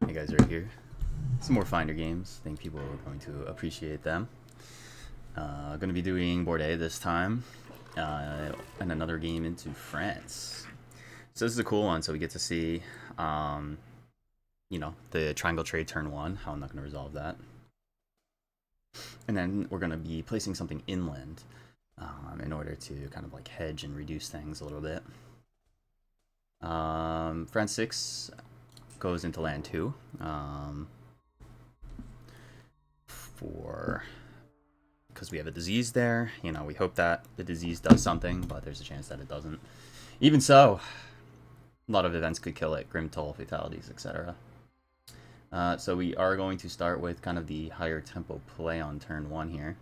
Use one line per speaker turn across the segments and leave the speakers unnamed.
Hey guys, right here. Some more Finder games. I think people are going to appreciate them. Going to be doing board A this time, and another game into France. So this is a cool one. So we get to see, the triangle trade turn one. How I'm not going to resolve that, and then we're going to be placing something inland in order to kind of like hedge and reduce things a little bit. France 6 goes into land 2 because we have a disease there. We hope that the disease does something, but there's a chance that it doesn't. Even so, a lot of events could kill it, grim toll, fatalities, etc. So we are going to start with kind of the higher tempo play on turn 1 here.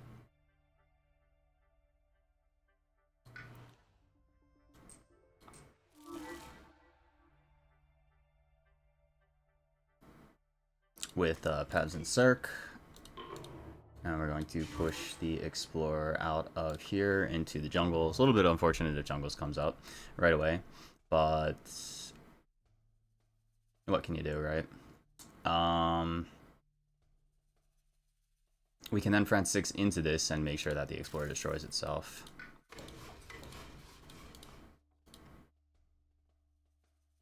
With Pabs and Cirque. And we're going to push the Explorer out of here into the jungle. It's a little bit unfortunate if jungles comes up right away, but what can you do, right? We can then France 6 into this and make sure that the Explorer destroys itself.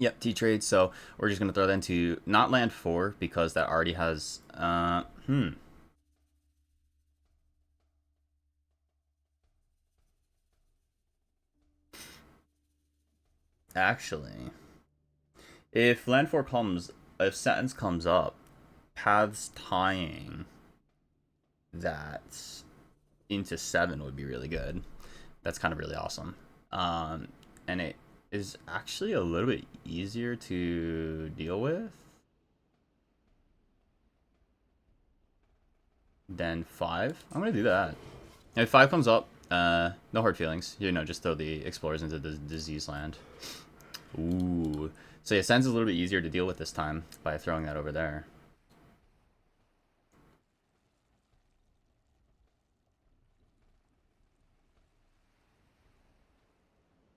Yep, T-trade, so we're just going to throw that into not land 4 because that already has... Actually, if land 4 comes... If sentence comes up, paths tying that into 7 would be really good. That's kind of really awesome. And it is actually a little bit easier to deal with than 5. I'm going to do that. If 5 comes up, no hard feelings. Just throw the Explorers into the disease land. Ooh. So yeah, Sen's a little bit easier to deal with this time by throwing that over there.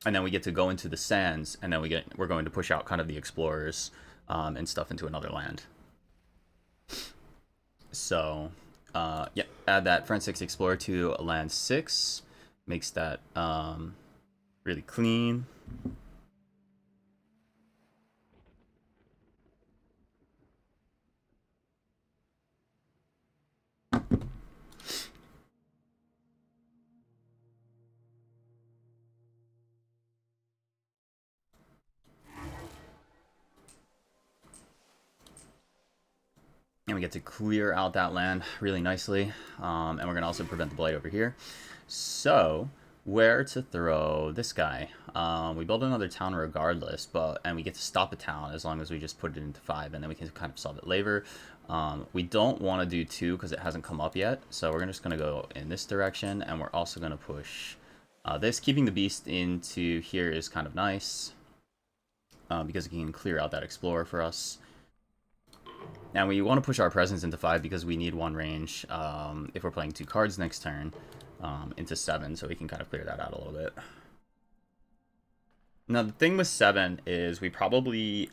And then we get to go into the sands, and then we're going to push out kind of the Explorers and stuff into another land. So, yeah, add that France 6 Explorer to land 6. Makes that really clean. And we get to clear out that land really nicely. And we're going to also prevent the blight over here. So, where to throw this guy? We build another town regardless, and we get to stop a town as long as we just put it into 5, and then we can kind of solve it later. We don't want to do 2 because it hasn't come up yet. So we're just going to go in this direction, and we're also going to push this. Keeping the beast into here is kind of nice because it can clear out that Explorer for us. Now we want to push our presence into 5 because we need 1 range if we're playing 2 cards next turn into 7, so we can kind of clear that out a little bit. Now the thing with 7 is we probably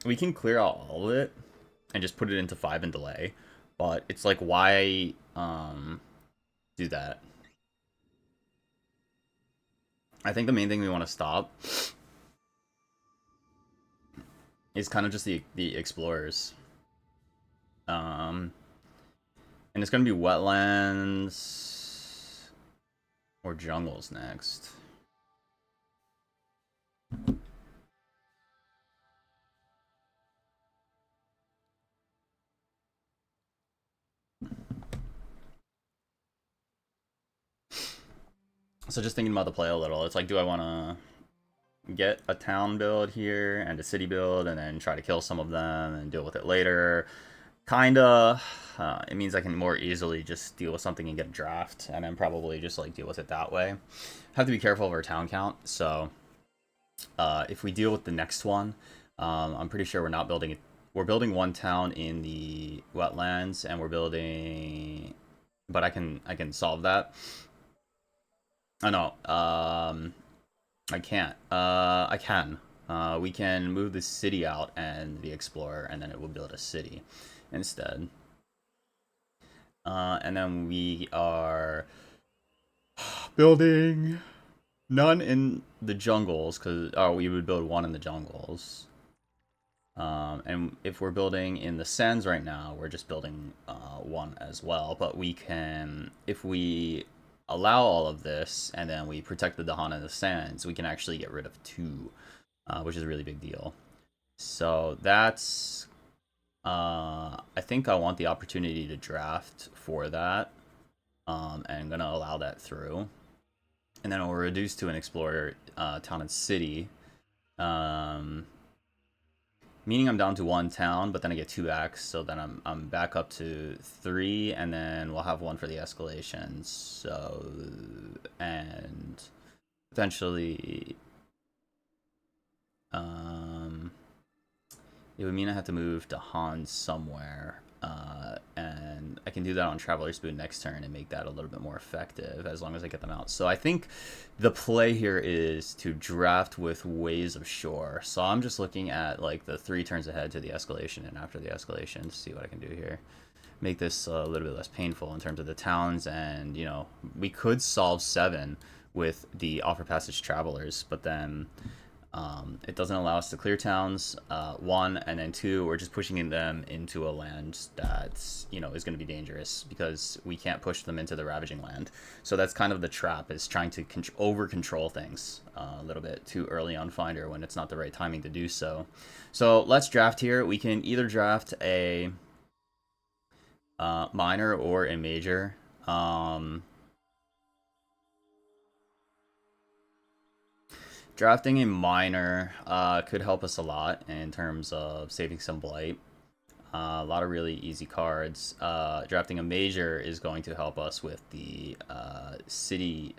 we can clear out all of it and just put it into 5 and delay, but it's like, why do that? I think the main thing we want to stop is kind of just the Explorers. And it's going to be wetlands or jungles next. So just thinking about the play a little, it's like, do I want to get a town build here and a city build and then try to kill some of them and deal with it later? Kinda. It means I can more easily just deal with something and get a draft, and then probably just like deal with it that way. Have to be careful of our town count, so if we deal with the next one, I'm pretty sure we're not building it. We're building 1 town in the wetlands, and we're building, but I can solve that. Oh no. I can't. I can. We can move the city out and the explorer, and then it will build a city instead. And then we are building none in the jungles, because we would build one in the jungles. And if we're building in the sands right now, we're just building one as well. But we can, if we allow all of this and then we protect the Dahan and the sands, we can actually get rid of two, which is a really big deal. So that's, I think I want the opportunity to draft for that. And I'm going to allow that through. And then we'll reduce to an explorer town and city. Meaning I'm down to one town, but then I get 2x, so then I'm back up to 3, and then we'll have one for the escalations. So, and potentially, it would mean I have to move to Han somewhere, and I can do that on Traveler's Boon next turn and make that a little bit more effective as long as I get them out. So I think the play here is to draft with Ways of Shore. So I'm just looking at like the 3 turns ahead to the escalation and after the escalation to see what I can do here. Make this a little bit less painful in terms of the towns, and you know, we could solve 7 with the Offer Passage Travelers, but then it doesn't allow us to clear towns, 1, and then 2, we're just pushing them into a land that, you know, is going to be dangerous because we can't push them into the Ravaging Land. So that's kind of the trap, is trying to over-control things a little bit too early on Finder when it's not the right timing to do so. So let's draft here. We can either draft a minor or a major. Drafting a minor could help us a lot in terms of saving some blight. A lot of really easy cards. Drafting a major is going to help us with the city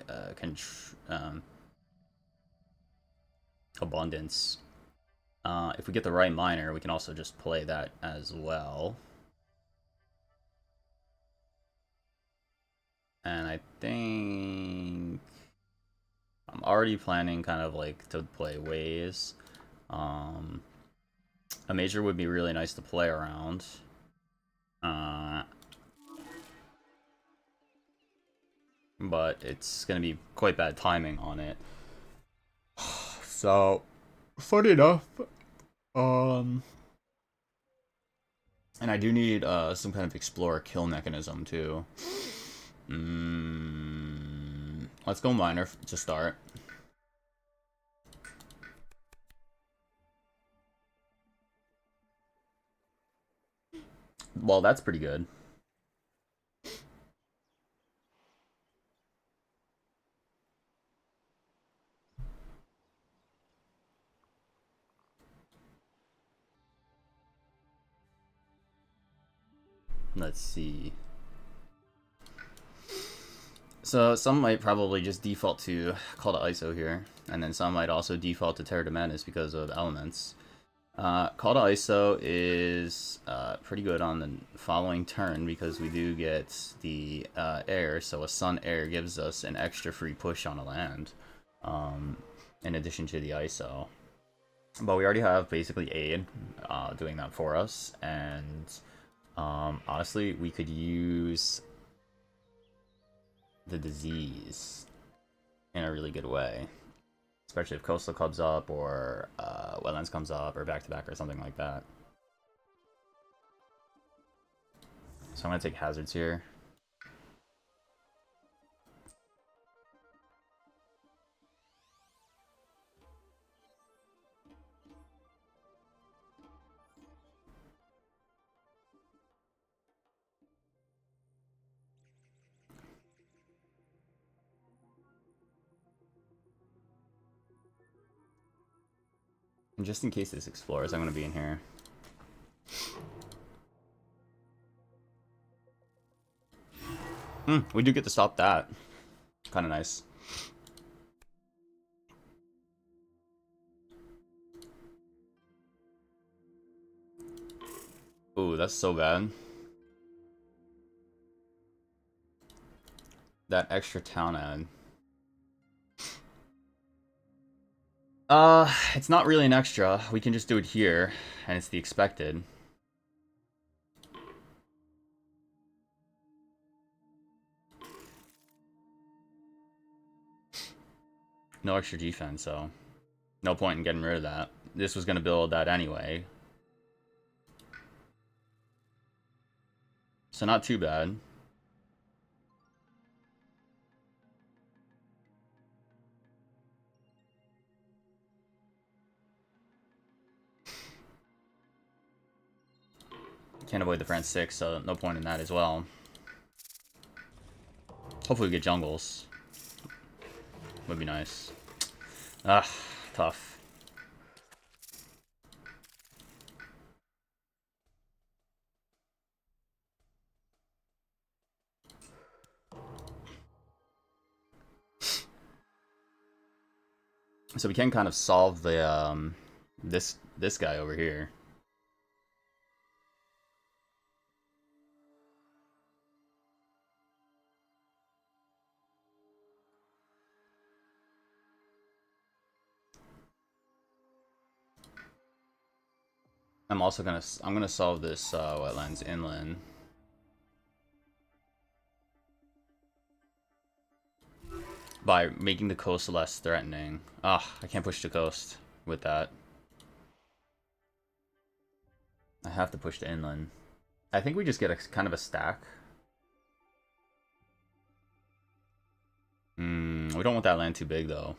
abundance. If we get the right minor, we can also just play that as well. And I think I'm already planning kind of like to play Ways. A major would be really nice to play around. But it's going to be quite bad timing on it. So, funny enough, and I do need some kind of explorer kill mechanism too. Let's go minor to start. Well, that's pretty good. Let's see. So some might probably just default to Call to ISO here, and then some might also default to Terra de Menace because of elements. Call to ISO is pretty good on the following turn because we do get the air, so a sun air gives us an extra free push on a land, in addition to the ISO. But we already have basically aid doing that for us, and honestly, we could use the disease in a really good way, especially if Coastal comes up or Wetlands comes up or back-to-back or something like that. So I'm going to take hazards here. And just in case this explores, I'm going to be in here. We do get to stop that. Kind of nice. Ooh, that's so bad. That extra town ad. It's not really an extra. We can just do it here, and it's the expected. No extra defense, so no point in getting rid of that. This was going to build that anyway. So not too bad. Can't avoid the France 6, so no point in that as well. Hopefully we get jungles. Would be nice. Ah, tough. So we can kind of solve the this guy over here. I'm gonna solve this wetlands inland. By making the coast less threatening. Ah, I can't push the coast with that. I have to push the inland. I think we just get a kind of a stack. We don't want that land too big though.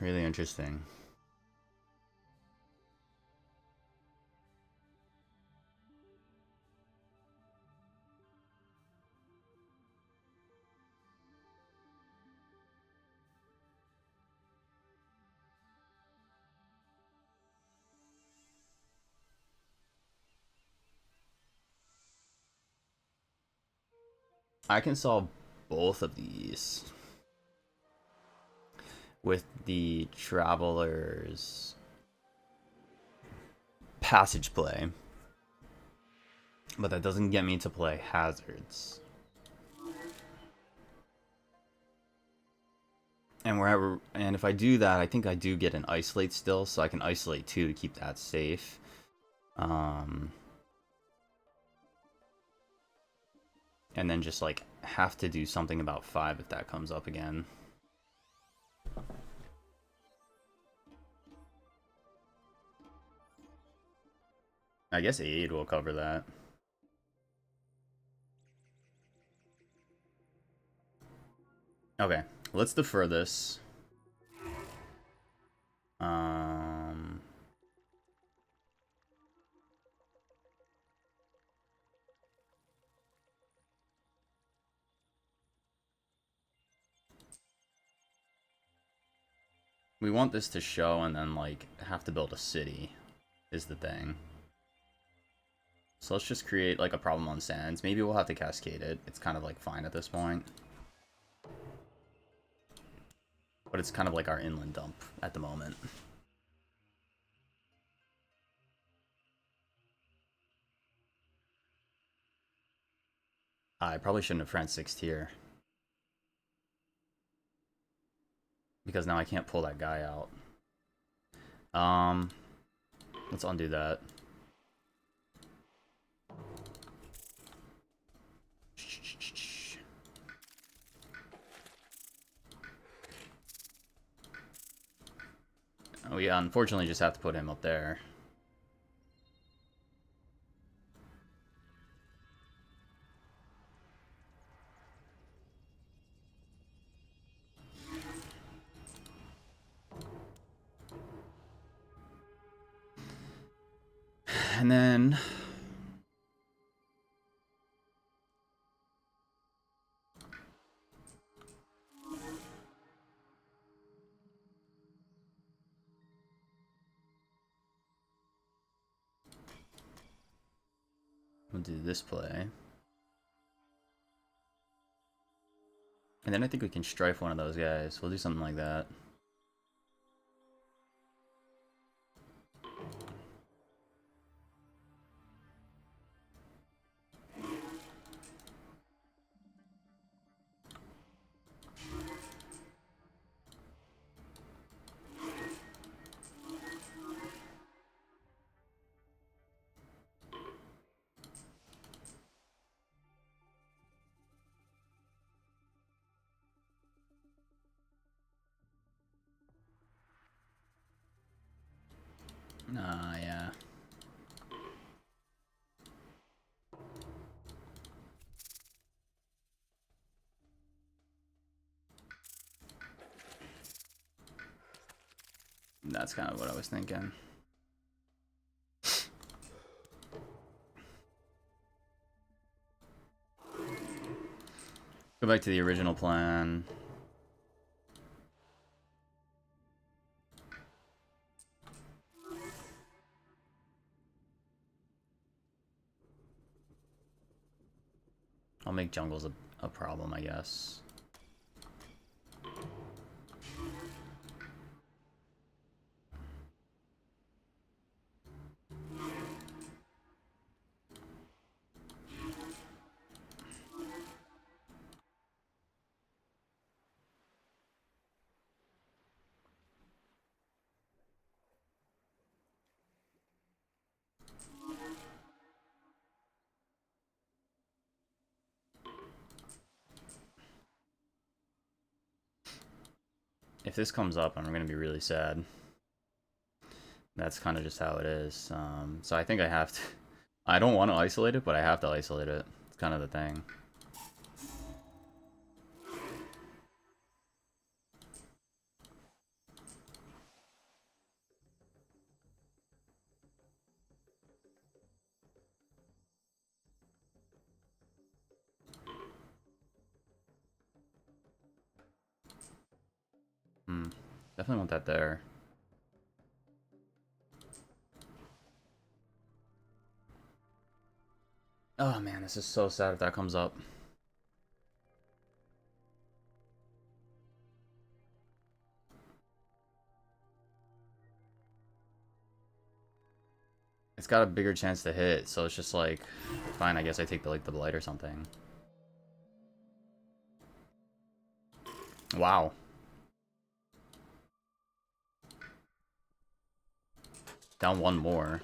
Really interesting. I can solve both of these with the Traveler's Passage play, but that doesn't get me to play Hazards. And if I do that, I think I do get an Isolate still, so I can Isolate 2 to keep that safe. And then just like have to do something about 5 if that comes up again. I guess aid will cover that. Okay, let's defer this. We want this to show and then like have to build a city is the thing. So let's just create like a problem on sands. Maybe we'll have to cascade it. It's kind of like fine at this point. But it's kind of like our inland dump at the moment. I probably shouldn't have France 6'd here. Because now I can't pull that guy out. Let's undo that. We unfortunately just have to put him up there. And then we'll do this play. And then I think we can strife one of those guys. We'll do something like that. Yeah. That's kind of what I was thinking. Go back to the original plan. I'll make jungles a problem, I guess. If this comes up, I'm going to be really sad. That's kind of just how it is. So I think I have to... I don't want to isolate it, but I have to isolate it. It's kind of the thing. Definitely want that there. Oh man, this is so sad if that comes up. It's got a bigger chance to hit, so it's just like, fine, I guess I take the blight or something. Wow. Down one more.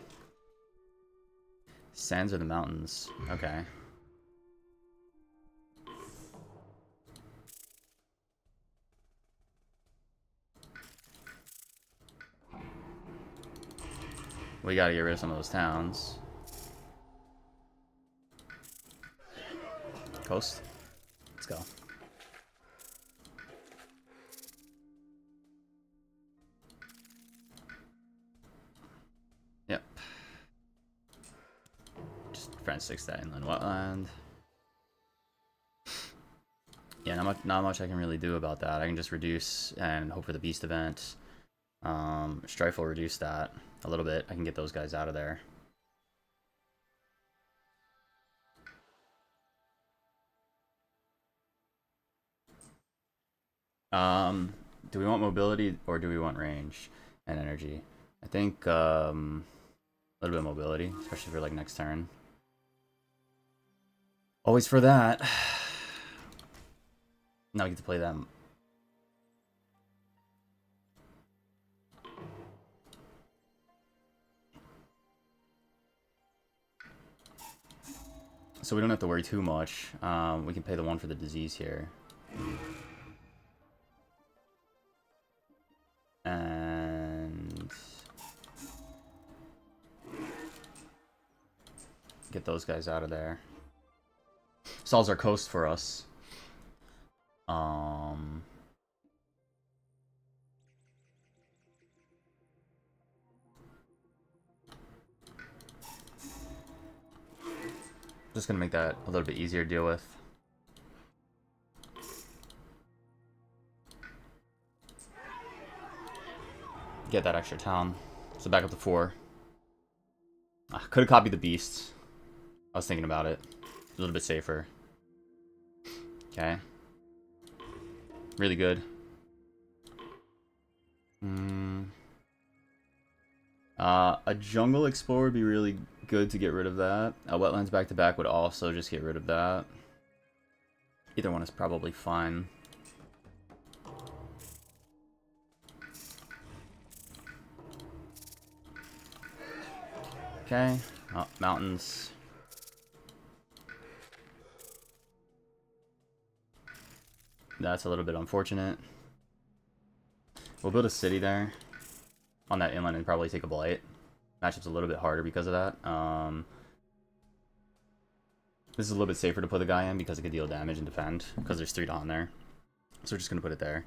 Sands or the mountains. Okay. We gotta get rid of some of those towns. Coast. Let's go. Yep. Just French 6 that inland wetland. Yeah, not much I can really do about that. I can just reduce and hope for the beast event. Strife will reduce that a little bit. I can get those guys out of there. Do we want mobility or do we want range and energy? I think a little bit of mobility, especially for like next turn. Always for that. Now we get to play them. So we don't have to worry too much. We can pay the one for the disease here. And get those guys out of there. Solves our coast for us. Just gonna make that a little bit easier to deal with. Get that extra town. So back up to 4. Could have copied the beasts. I was thinking about it. A little bit safer. Okay. Really good. A jungle explorer would be really good to get rid of that. A wetlands back to back would also just get rid of that. Either one is probably fine. Okay. Oh, mountains. That's a little bit unfortunate. We'll build a city there on that inland and probably take a blight. Matchup's a little bit harder because of that. This is a little bit safer to put the guy in because it can deal damage and defend, because there's 3 on there. So we're just going to put it there.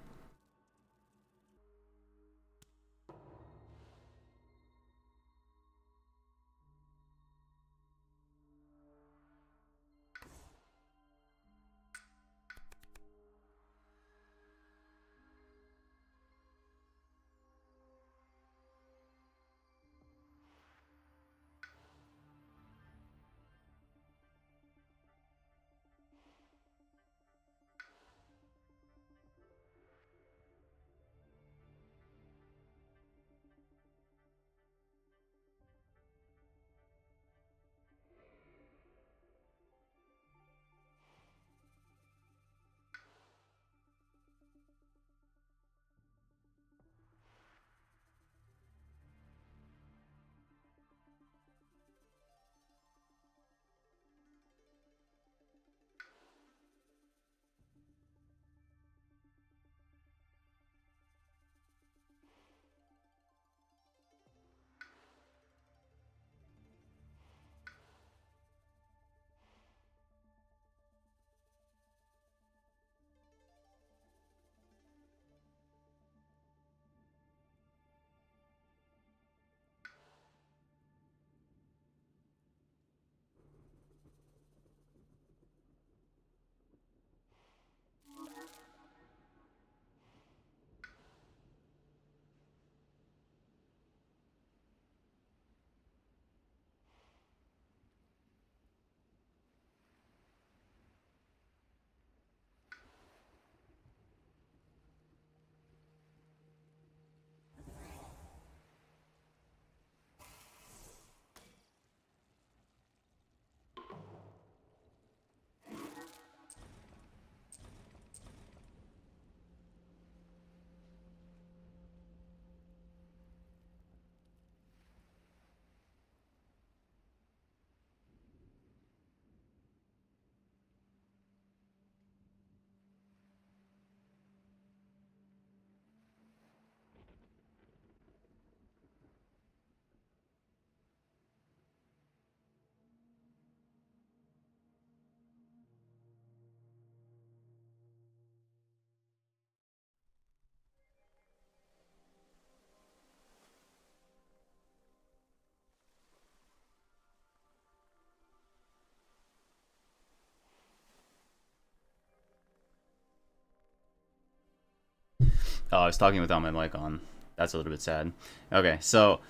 Oh, I was talking without my mic on. That's a little bit sad. Okay, so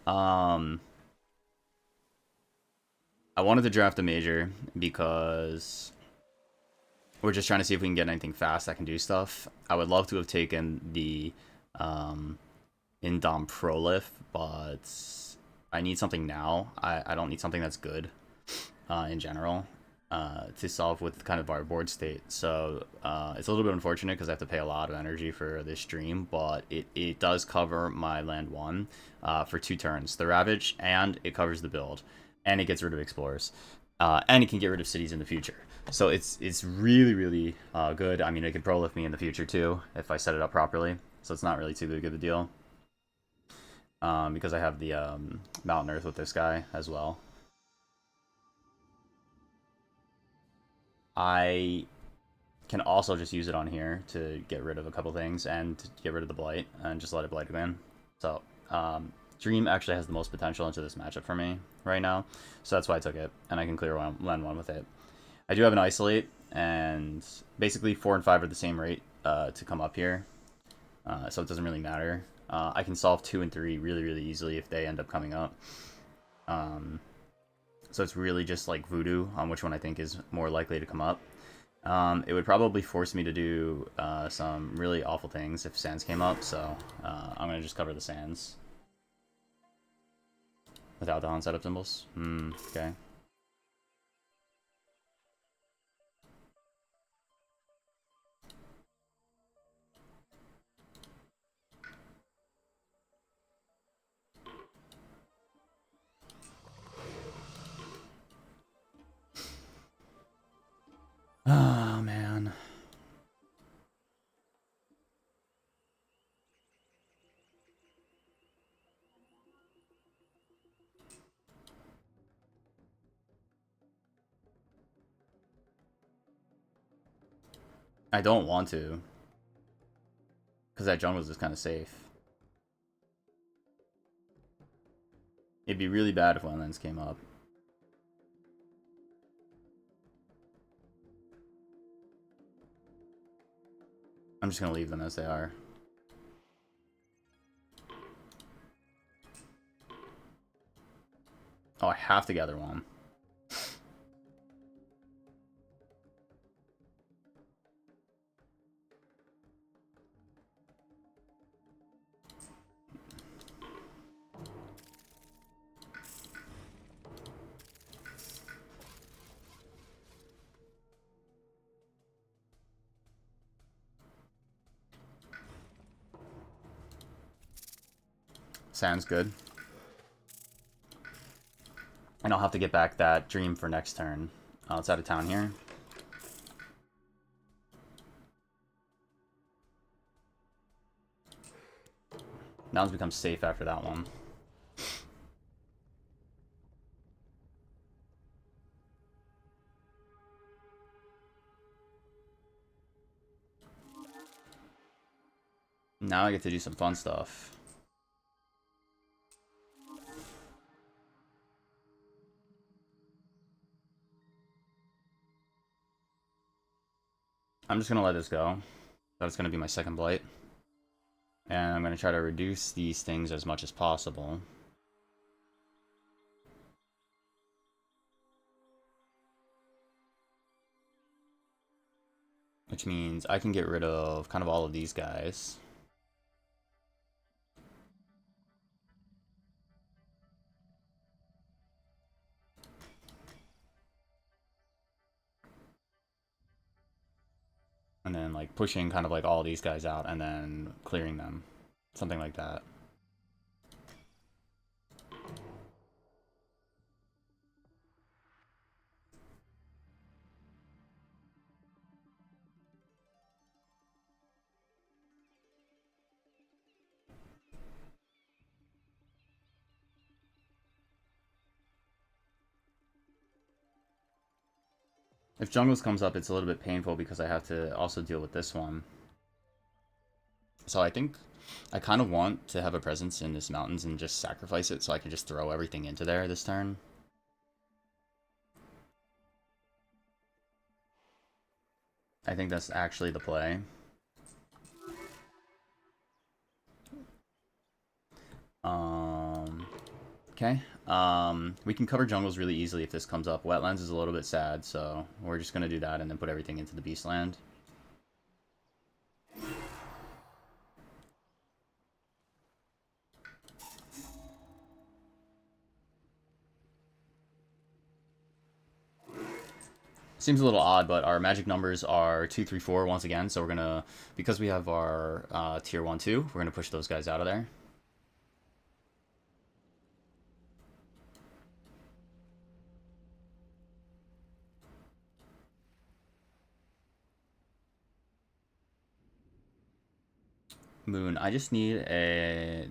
um, I wanted to draft a major because we're just trying to see if we can get anything fast that can do stuff. I would love to have taken the um, Indom Prolif, but I need something now. I don't need something that's good in general to solve with kind of our board state. So it's a little bit unfortunate because I have to pay a lot of energy for this stream, but it does cover my land 1 for 2 turns. The Ravage, and it covers the build, and it gets rid of Explorers. And it can get rid of cities in the future. So it's really, really good. I mean, it could prolift me in the future too if I set it up properly. So it's not really too big of a deal. Because I have the Mountain Earth with this guy as well. I can also just use it on here to get rid of a couple things and to get rid of the Blight and just let it Blight again. So Dream actually has the most potential into this matchup for me right now. So that's why I took it, and I can clear land 1 with it. I do have an Isolate, and basically 4 and 5 are the same rate to come up here. So it doesn't really matter. I can solve 2 and 3 really, really easily if they end up coming up. So it's really just like voodoo on which one I think is more likely to come up. It would probably force me to do some really awful things if Sands came up, so I'm going to just cover the Sands. Without the Han setup symbols? Okay. Oh, man. I don't want to. Because that jungle is just kind of safe. It'd be really bad if wetlands came up. I'm just going to leave them as they are. Oh, I have to gather one. Sounds good. And I'll have to get back that dream for next turn. Oh, it's out of town here. Now it's become safe after that one. Now I get to do some fun stuff. I'm just going to let this go. That's going to be my second blight. And I'm going to try to reduce these things as much as possible. Which means I can get rid of kind of all of these guys. And then like pushing kind of like all these guys out and then clearing them. Something like that. If jungles comes up, it's a little bit painful because I have to also deal with this one. So I think I kind of want to have a presence in this mountains and just sacrifice it so I can just throw everything into there this turn. I think that's actually the play. Okay. We can cover jungles really easily if this comes up. Wetlands is a little bit sad, so we're just going to do that and then put everything into the Beastland. Seems a little odd, but our magic numbers are 2, 3, 4 once again, so we're going to, because we have our tier 1, 2, we're going to push those guys out of there. Moon, I just need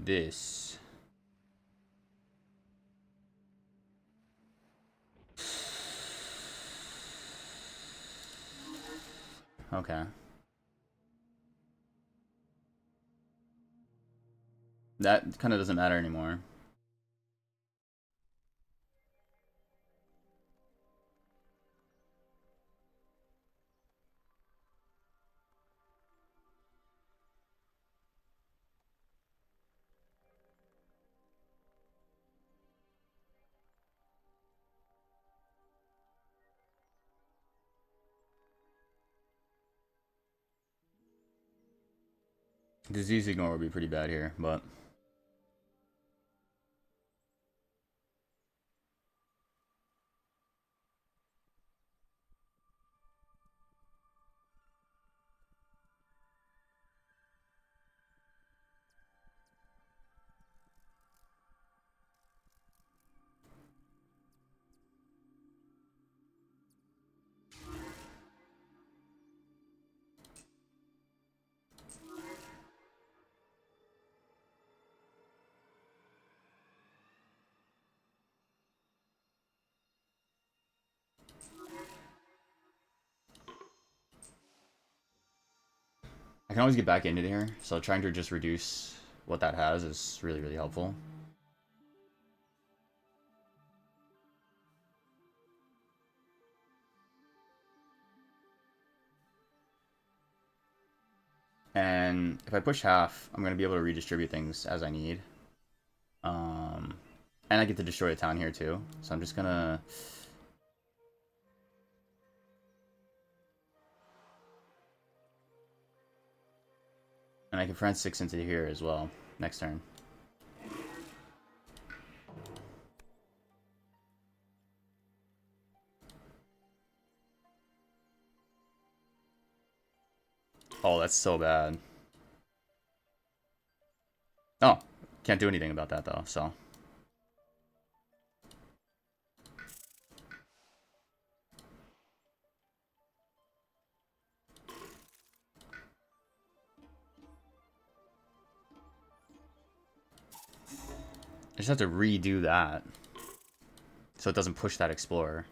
this. Okay. That kind of doesn't matter anymore. Disease ignore would be pretty bad here, but I can always get back into here, so trying to just reduce what that has is really, really helpful. And if I push half, I'm going to be able to redistribute things as I need. And I get to destroy a town here too. So I'm just going to... And I can France 6 into here as well, next turn. Oh, that's so bad. Oh, can't do anything about that though, so... I just have to redo that. So it doesn't push that explorer.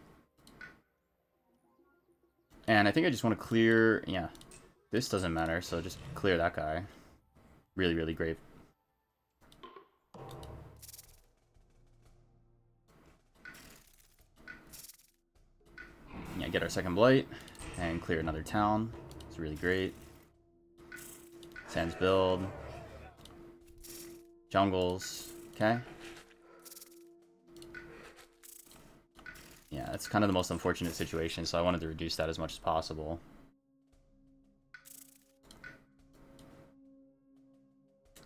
And I think I just want to clear... Yeah, this doesn't matter, so just clear that guy. Really, really great. Yeah, get our second blight and clear another town. It's really great. Sands build. Jungles. Okay. Yeah, that's kind of the most unfortunate situation, so I wanted to reduce that as much as possible.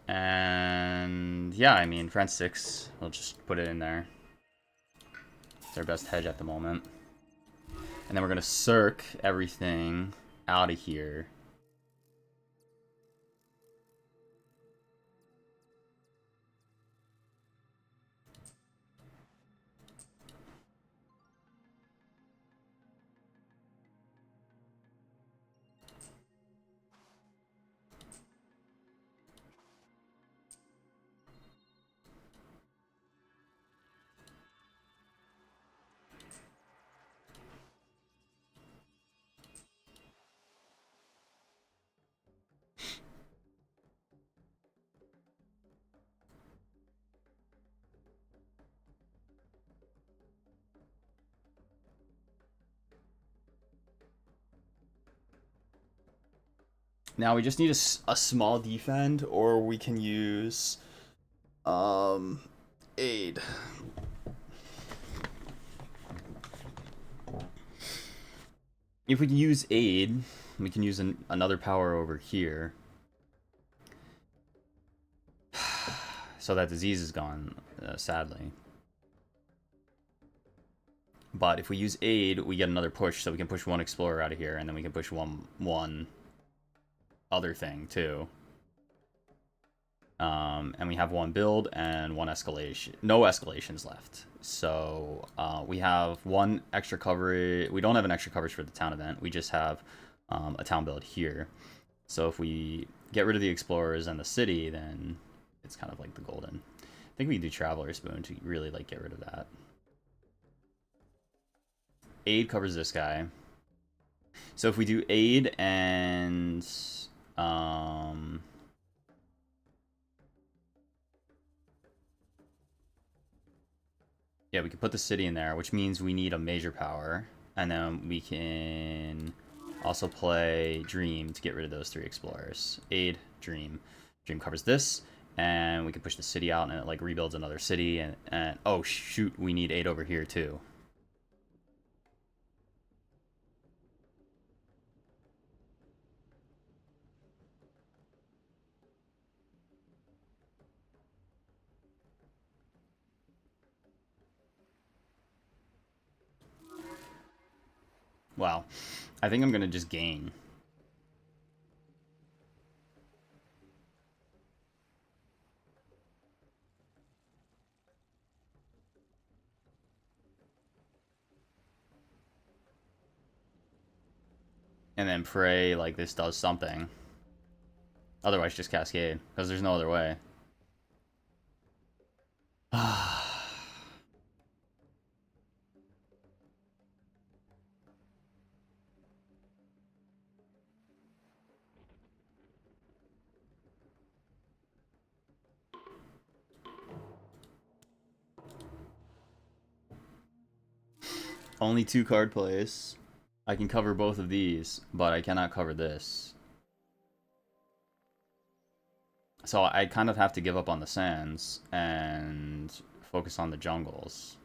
And yeah, I mean, France 6, we'll just put it in there. It's our best hedge at the moment. And then we're going to circ everything out of here. Now we just need a small defend, or we can use aid. If we can use aid, we can use another power over here. So that disease is gone, sadly. But if we use aid, we get another push, so we can push one explorer out of here, and then we can push one other thing too. And we have one build and one escalation. No escalations left. So we have one extra coverage. We don't have an extra coverage for the town event. We just have a town build here. So if we get rid of the explorers and the city, then it's kind of like the golden. I think we can do Traveler's Boon to really like get rid of that. Aid covers this guy. So if we do aid and yeah, we can put the city in there, which means we need a major power, and then we can also play Dream to get rid of those three explorers. Aid, Dream. Dream covers this, and we can push the city out, and it like rebuilds another city. And oh shoot, we need aid over here too. Wow, I think I'm gonna just gain. And then pray like this does something. Otherwise, just cascade, because there's no other way. Only 2 card plays. I can cover both of these, but I cannot cover this. So I kind of have to give up on the sands and focus on the jungles.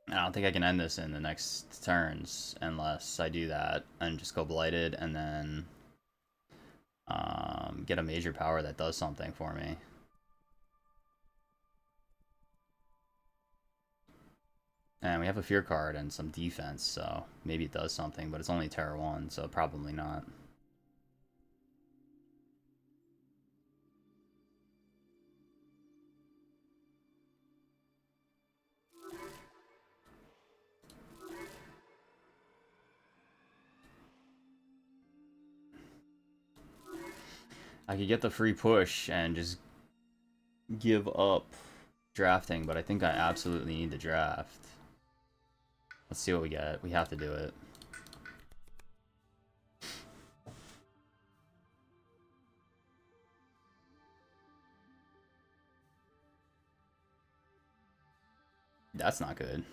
I don't think I can end this in the next turns unless I do that and just go blighted and then get a major power that does something for me. And we have a fear card and some defense, so maybe it does something, but it's only Terror 1, so probably not. I could get the free push and just give up drafting, but I think I absolutely need to draft. Let's see what we get. We have to do it. That's not good.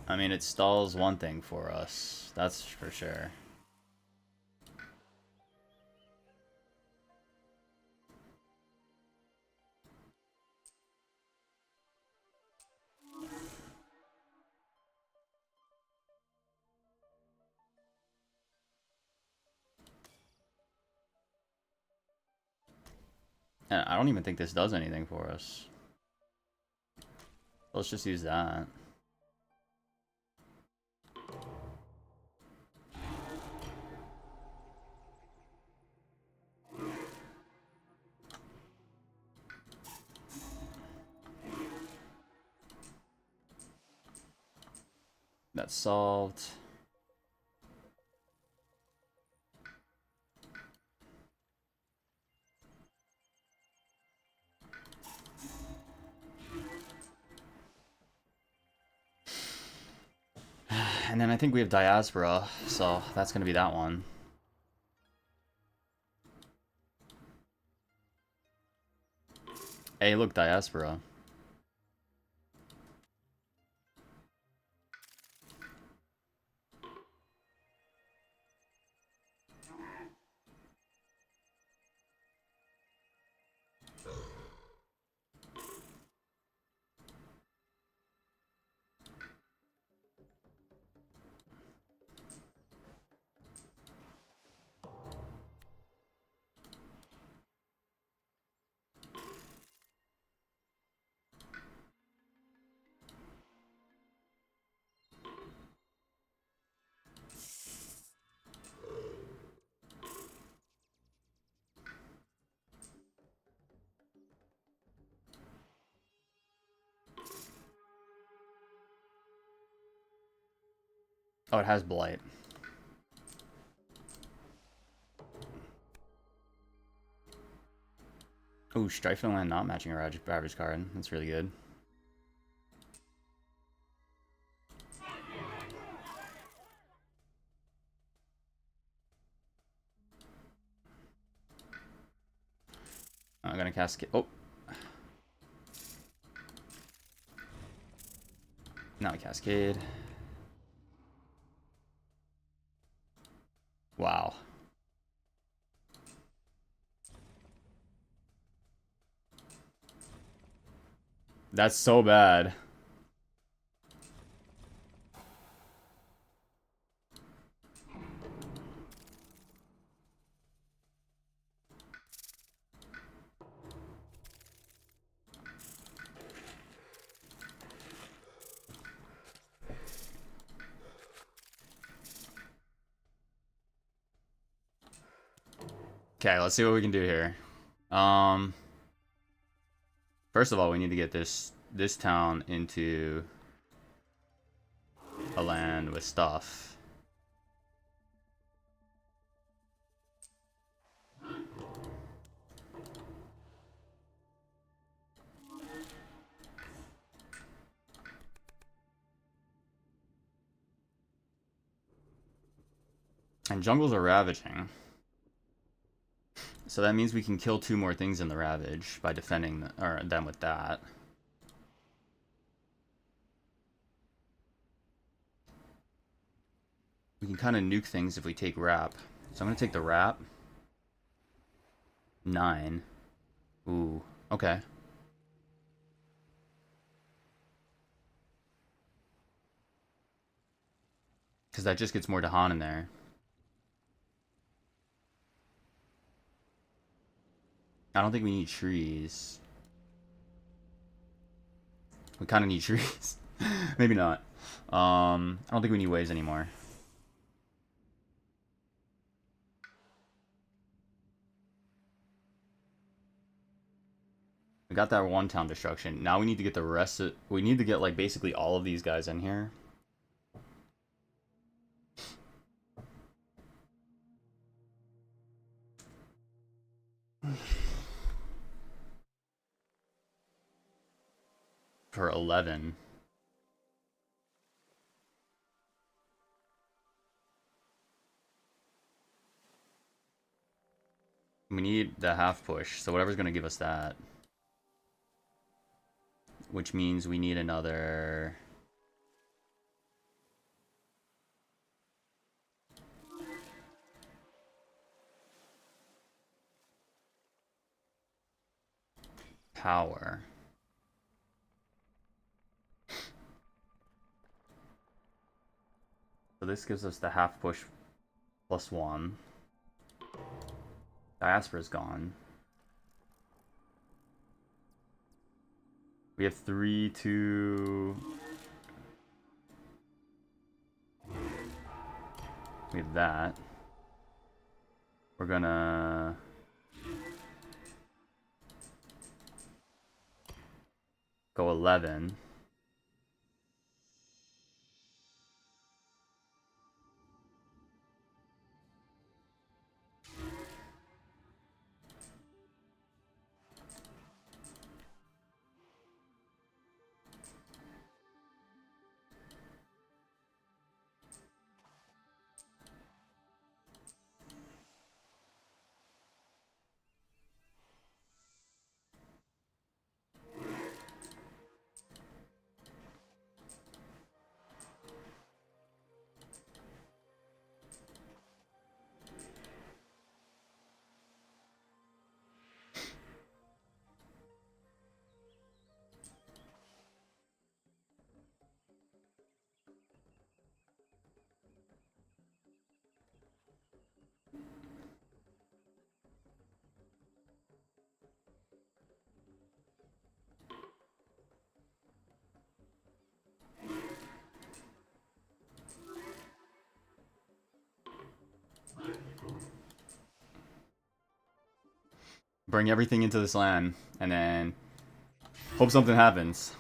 I mean, it stalls one thing for us. That's for sure. And I don't even think this does anything for us. Let's just use that. That's solved. And then I think we have Diaspora, so that's going to be that one. Hey, look, Diaspora. Oh, it has Blight. Ooh, Strifing Land not matching our average card. That's really good. I'm gonna cascade. Oh. Now we cascade. Wow. That's so bad. Okay, let's see what we can do here. First of all, we need to get this town into a land with stuff. And jungles are ravaging. So that means we can kill 2 more things in the ravage by defending them with that. We can kind of nuke things if we take wrap. So I'm going to take the wrap. 9. Ooh, okay. Because that just gets more Dahan in there. I don't think we need trees. We kind of need trees. Maybe not. I don't think we need waves anymore. We got that 1 town destruction. Now we need to get the rest of... We need to get, like, basically all of these guys in here. For 11. We need the half push, so whatever's going to give us that. Which means we need another... power. So this gives us the half push plus 1. Diaspora's gone. We have 3, 2... We have that. We're gonna... go 11. Bring everything into this land, and then hope something happens.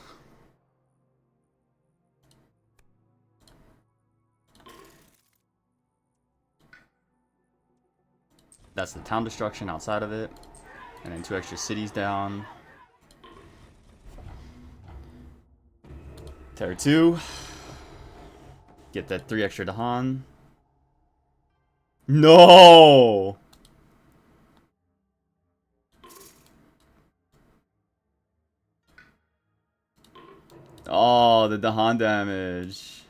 That's the town destruction outside of it. And then 2 extra cities down. Terror 2. Get that 3 extra Dahan. No! Oh, the Dahan damage.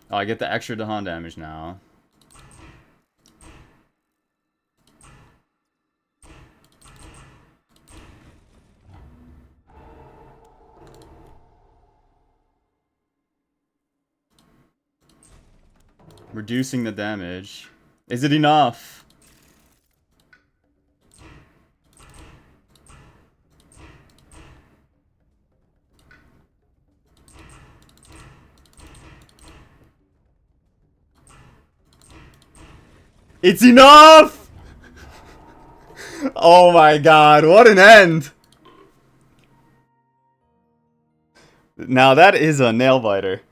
Oh, I get the extra Dahan damage now. Reducing the damage. Is it enough? It's enough! Oh my god, what an end! Now that is a nail biter.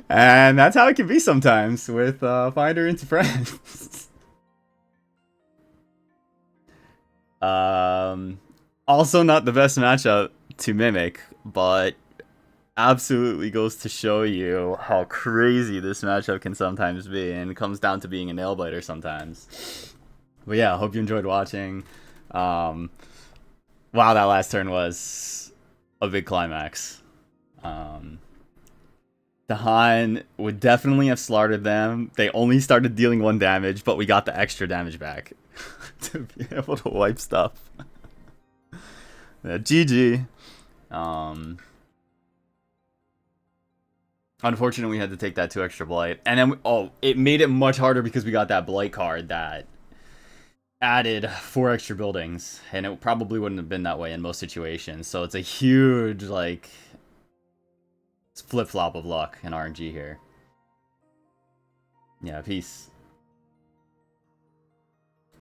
And that's how it can be sometimes with Finder into Friends. Also not the best matchup to mimic, but absolutely goes to show you how crazy this matchup can sometimes be, and it comes down to being a nail biter sometimes. But yeah, I hope you enjoyed watching. Wow, that last turn was a big climax. Dahan would definitely have slaughtered them. They only started dealing 1 damage, but we got the extra damage back to be able to wipe stuff. Yeah, GG. Unfortunately, we had to take that 2 extra blight. And then, it made it much harder because we got that blight card that added 4 extra buildings. And it probably wouldn't have been that way in most situations. So it's a huge, like, flip-flop of luck and RNG here. Yeah, peace.